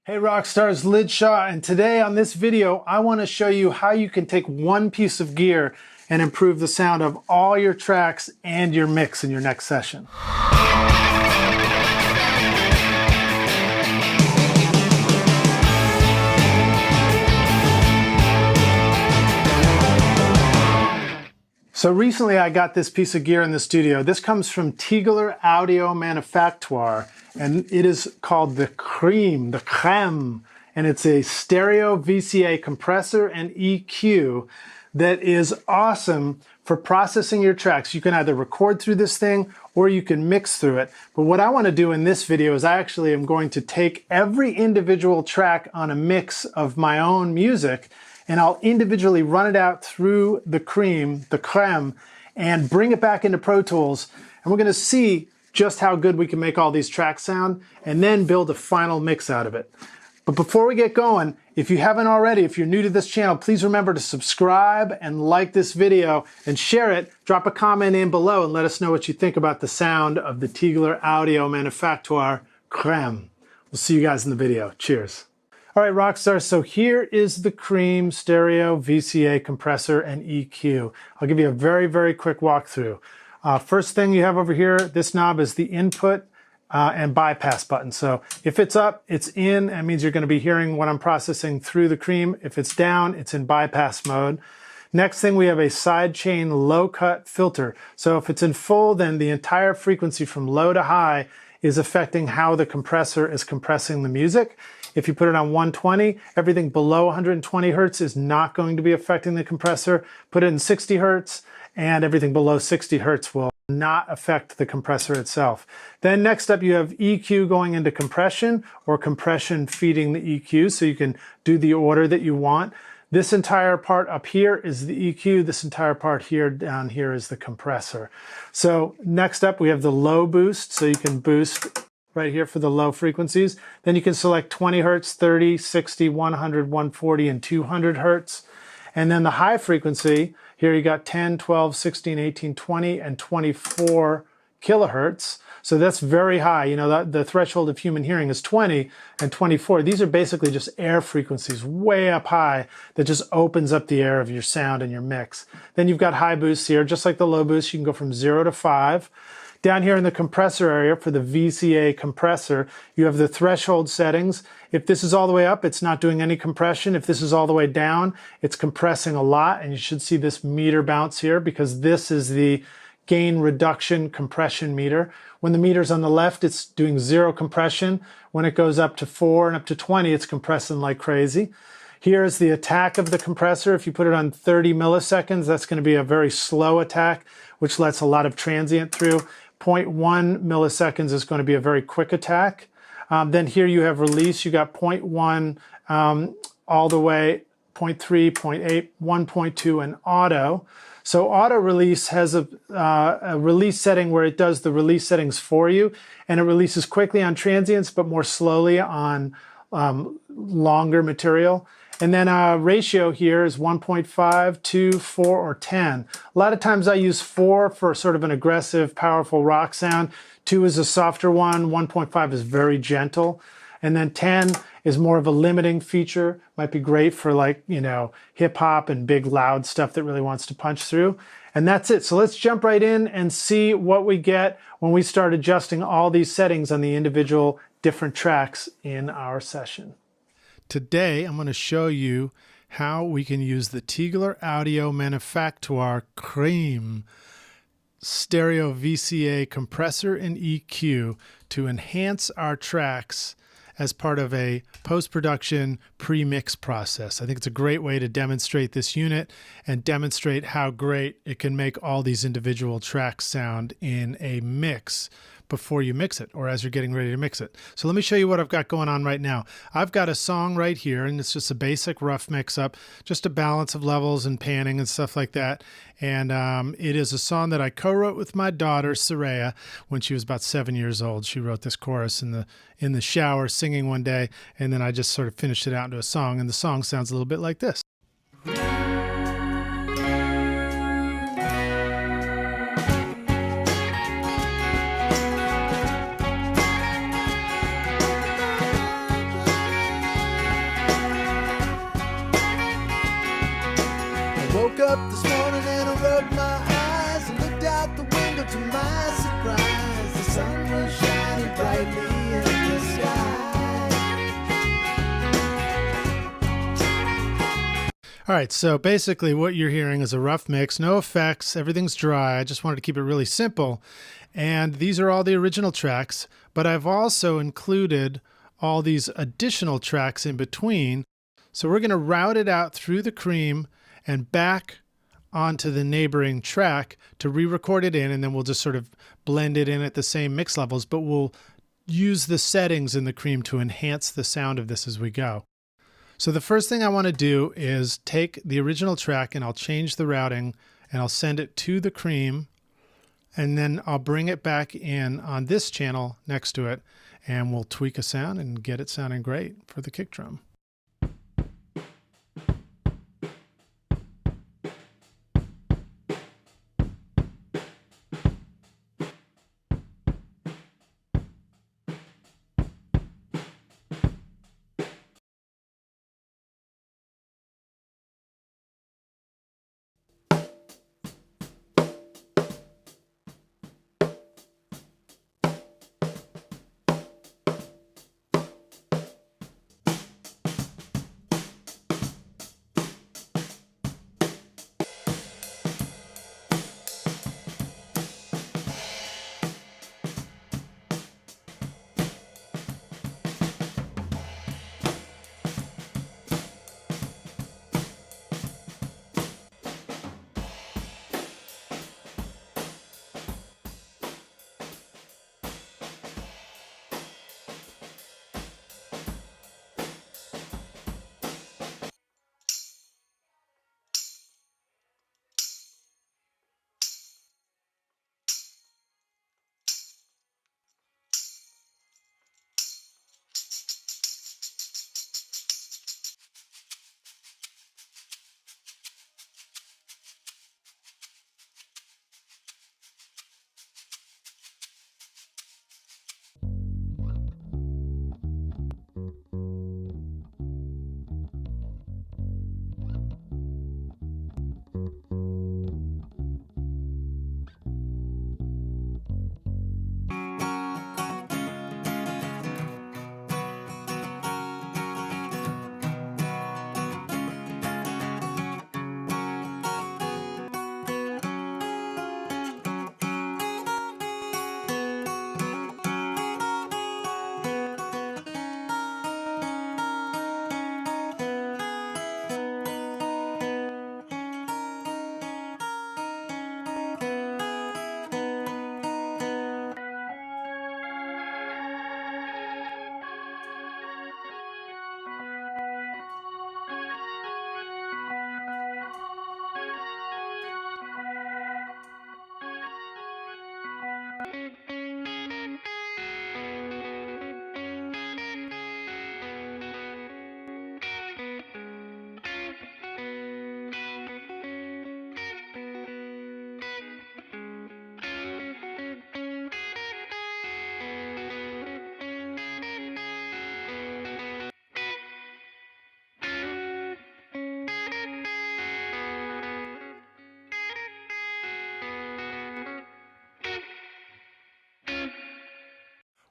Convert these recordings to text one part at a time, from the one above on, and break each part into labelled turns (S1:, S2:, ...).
S1: Hey Rockstars, Lid Shaw, and today on this video I want to show you how you can take one piece of gear and improve the sound of all your tracks and your mix in your next session. So recently I got this piece of gear in the studio. This comes from Tegeler Audio Manufaktur, and it is called the Crème, and it's a stereo VCA compressor and EQ that is awesome for processing your tracks. You can either record through this thing or you can mix through it. But what I want to do in this video is I actually am going to take every individual track on a mix of my own music, and I'll individually run it out through the Crème, and bring it back into Pro Tools. And we're going to see just how good we can make all these tracks sound, and then build a final mix out of it. But before we get going, if you haven't already, if you're new to this channel, please remember to subscribe and like this video and share it. Drop a comment in below and let us know what you think about the sound of the Tegeler Audio Manufaktur Crème. We'll see you guys in the video. Cheers. All right, Rockstars, so here is the Crème stereo VCA compressor and EQ. I'll give you a very, very quick walkthrough. First thing you have over here, this knob is the input and bypass button. So if it's up, it's in. That means you're going to be hearing what I'm processing through the Crème. If it's down, it's in bypass mode. Next thing, we have a sidechain low-cut filter. So if it's in full, then the entire frequency from low to high is affecting how the compressor is compressing the music. If you put it on 120, everything below 120 hertz is not going to be affecting the compressor. Put it in 60 hertz, and everything below 60 hertz will not affect the compressor itself. Then next up, you have EQ going into compression, or compression feeding the EQ, so you can do the order that you want. This entire part up here is the EQ. This entire part here down here is the compressor. So next up, we have the low boost, so you can boost right here for the low frequencies. Then you can select 20 hertz, 30, 60, 100, 140, and 200 hertz. And then the high frequency, here you got 10, 12, 16, 18, 20, and 24 kilohertz. So that's very high. You know, the threshold of human hearing is 20 and 24. These are basically just air frequencies way up high that just opens up the air of your sound and your mix. Then you've got high boosts here, just like the low boost. You can go from 0 to 5. Down here in the compressor area for the VCA compressor, you have the threshold settings. If this is all the way up, it's not doing any compression. If this is all the way down, it's compressing a lot, and you should see this meter bounce here because this is the gain reduction compression meter. When the meter's on the left, it's doing 0 compression. When it goes up to 4 and up to 20, it's compressing like crazy. Here is the attack of the compressor. If you put it on 30 milliseconds, that's going to be a very slow attack, which lets a lot of transient through. 0.1 milliseconds is going to be a very quick attack. Then here you have release. You got 0.1 all the way, 0.3, 0.8, 1.2, and auto. So auto release has a release setting where it does the release settings for you, and it releases quickly on transients, but more slowly on longer material. And then ratio here is 1.5, 2, 4, or 10. A lot of times I use 4 for sort of an aggressive, powerful rock sound. 2 is a softer one. 1.5 is very gentle. And then 10 is more of a limiting feature. Might be great for, like, you know, hip hop and big loud stuff that really wants to punch through. And that's it. So let's jump right in and see what we get when we start adjusting all these settings on the individual different tracks in our session. Today, I'm going to show you how we can use the Tegeler Audio Manufaktur Crème stereo VCA compressor and EQ to enhance our tracks as part of a post-production pre-mix process. I think it's a great way to demonstrate this unit and demonstrate how great it can make all these individual tracks sound in a mix before you mix it, or as you're getting ready to mix it. So let me show you what I've got going on right now. I've got a song right here, and it's just a basic rough mix-up, just a balance of levels and panning and stuff like that. And it is a song that I co-wrote with my daughter, Saraya, when she was about 7 years old. She wrote this chorus in the shower singing one day, and then I just sort of finished it out into a song, and the song sounds a little bit like this.
S2: up this morning and I rubbed my eyes and looked out the window. To my surprise, the sun was shining brightly in the sky.
S1: All right, so basically what you're hearing is a rough mix, no effects, everything's dry. I just wanted to keep it really simple. And these are all the original tracks, but I've also included all these additional tracks in between. So we're going to route it out through the Crème and back onto the neighboring track to re-record it in, and then we'll just sort of blend it in at the same mix levels, but we'll use the settings in the Crème to enhance the sound of this as we go. So the first thing I want to do is take the original track and I'll change the routing and I'll send it to the Crème, and then I'll bring it back in on this channel next to it and we'll tweak a sound and get it sounding great for the kick drum.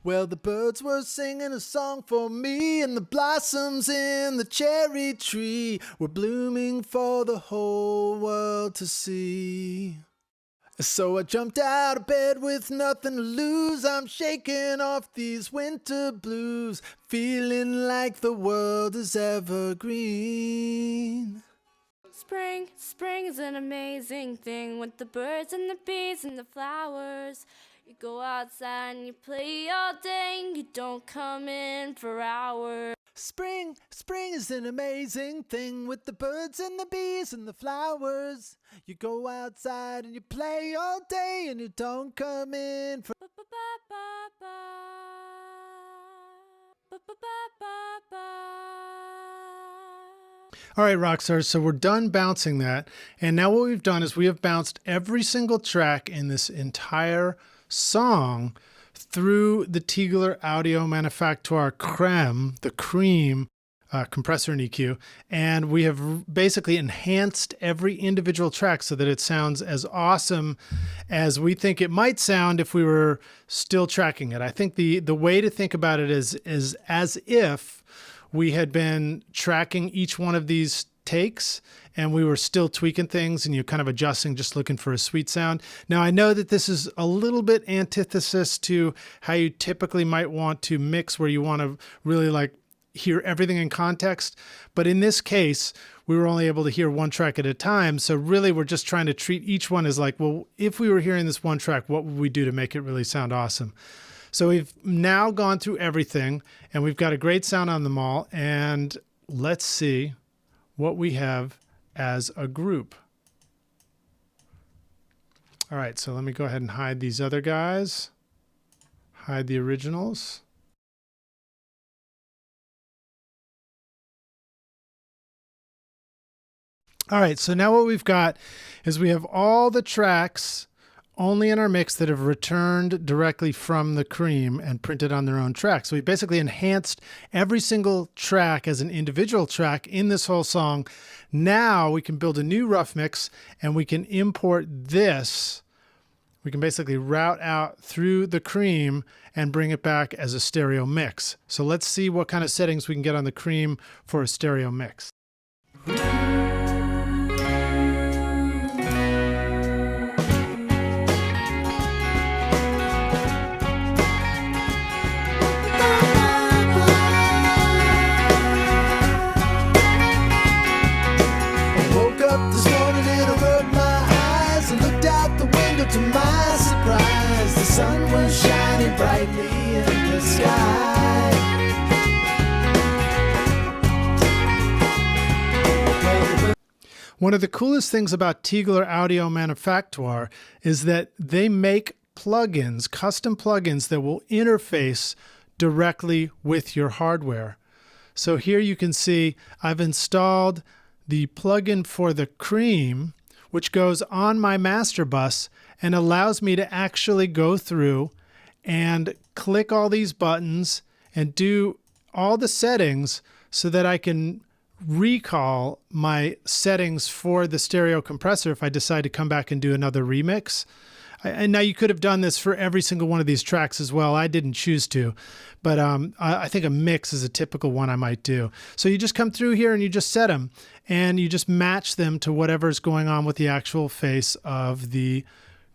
S2: Well, the birds were singing a song for me, and the blossoms in the cherry tree were blooming for the whole world to see. So I jumped out of bed with nothing to lose. I'm shaking off these winter blues, feeling like the world is evergreen.
S3: Spring, spring is an amazing thing with the birds and the bees and the flowers. You go outside and you play all day and you don't come in for hours.
S2: Spring, spring is an amazing thing with the birds and the bees and the flowers. You go outside and you play all day and you don't come in for
S1: All right, rock stars, so we're done bouncing that. And now what we've done is we have bounced every single track in this entire song through the Tegeler Audio Manufaktur Crème, the Crème, compressor and EQ, and we have basically enhanced every individual track so that it sounds as awesome as we think it might sound if we were still tracking it. I think the way to think about it is as if we had been tracking each one of these takes and we were still tweaking things and you're kind of adjusting, just looking for a sweet sound. Now, I know that this is a little bit antithesis to how you typically might want to mix, where you want to really like hear everything in context. But in this case, we were only able to hear one track at a time. So really, we're just trying to treat each one as like, well, if we were hearing this one track, what would we do to make it really sound awesome? So we've now gone through everything and we've got a great sound on them all. And let's see what we have as a group. All right, so let me go ahead and hide these other guys, hide the originals. All right, so now what we've got is we have all the tracks only in our mix that have returned directly from the Crème and printed on their own track. So we basically enhanced every single track as an individual track in this whole song. Now we can build a new Ruff mix and we can import this. We can basically route out through the Crème and bring it back as a stereo mix. So let's see what kind of settings we can get on the Crème for a stereo mix.
S2: To my surprise, the sun was shining brightly in the sky.
S1: One of the coolest things about Tegeler Audio Manufaktur is that they make plugins, custom plugins that will interface directly with your hardware. So here you can see I've installed the plugin for the Crème, which goes on my master bus and allows me to actually go through and click all these buttons and do all the settings so that I can recall my settings for the stereo compressor if I decide to come back and do another remix. And now you could have done this for every single one of these tracks as well. I didn't choose to, but I think a mix is a typical one I might do. So you just come through here and you just set them and you just match them to whatever's going on with the actual face of the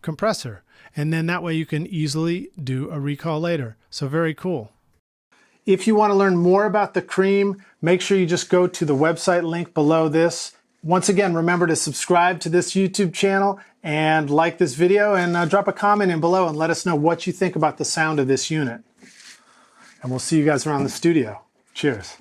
S1: compressor. And then that way you can easily do a recall later. So very cool. If you want to learn more about the Crème, make sure you just go to the website link below this. Once again, remember to subscribe to this YouTube channel and like this video, and drop a comment in below and let us know what you think about the sound of this unit. And we'll see you guys around the studio. Cheers.